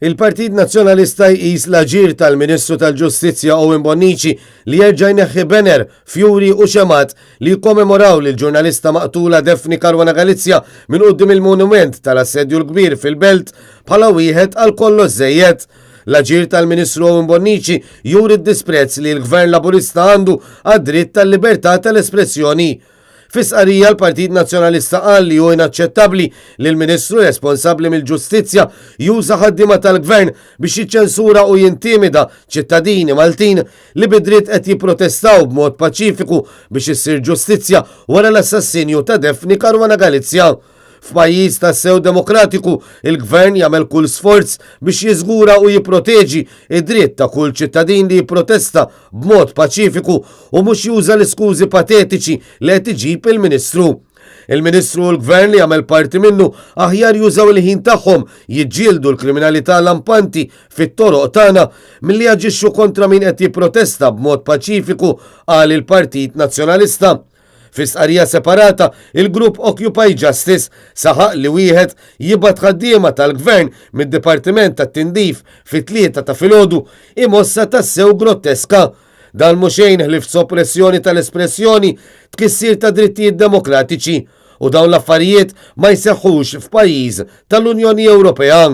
Il-Partit Nazzjonalista jqis l-aġir tal-Ministru tal-Ġustizzja Owen Bonnici li jerġa' jneħħi bener, fjuri u xemat li jkommemoraw lil ġurnalista maqtula Daphne Caruana Galizia minn quddiem il-monument tal-assedju l-kbir fil-Belt bħala wieħed għal kollox żejjed. L-aġir tal-Ministru Owen Bonnici juri d-disprezz li l-Gvern Laburista għandu għad-dritt tal-libertà tal-espressjoni. Fisqarija l-Partit Nazzjonalista qal li hu inaċċettabbli li l-Ministru responsabbli mill-Ġustizzja juża ħaddiema tal-Gvern biex jiċċensura u jintimida ċittadini Maltin li bidritt qed jipprotestaw b'mod paċifiku biex issir ġustizzja wara l-assassinju ta' Daphne Caruana Galizia. F'pajjiż tas-sew demokratiku, il-Gvern jagħmel kull sforz biex jiżgura u jipproteġi id-dritt ta' kull ċittadin li jipprotesta b'mod paċifiku u mhux juża l-iskużi patetiċi li qed iġib il-Ministru. Il-Ministru u l-Gvern li jagħmel parti minnu aħjar jużaw il-ħin tagħhom jiġġieldu l-kriminalità lampanti fit-toroq tagħna milli jaġixxu kontra min qed jipprotesta b'mod paċifiku qal il-Partit Nazzjonalista. Fis-qarija separata, il-grupp Occupy Justice saħaq li wieħed jibgħat ħaddiema tal-Gvern mid-Dipartiment tat-Tindif fit-tlieta ta' filgħodu imossa tassew grotteska. Dan mhux xejn ħlief soppressjoni tal-espressjoni tkissir ta' drittijiet demokratiċi u dawn l-affarijiet ma jseħħux f'pajjiż tal-Unjoni Ewropea.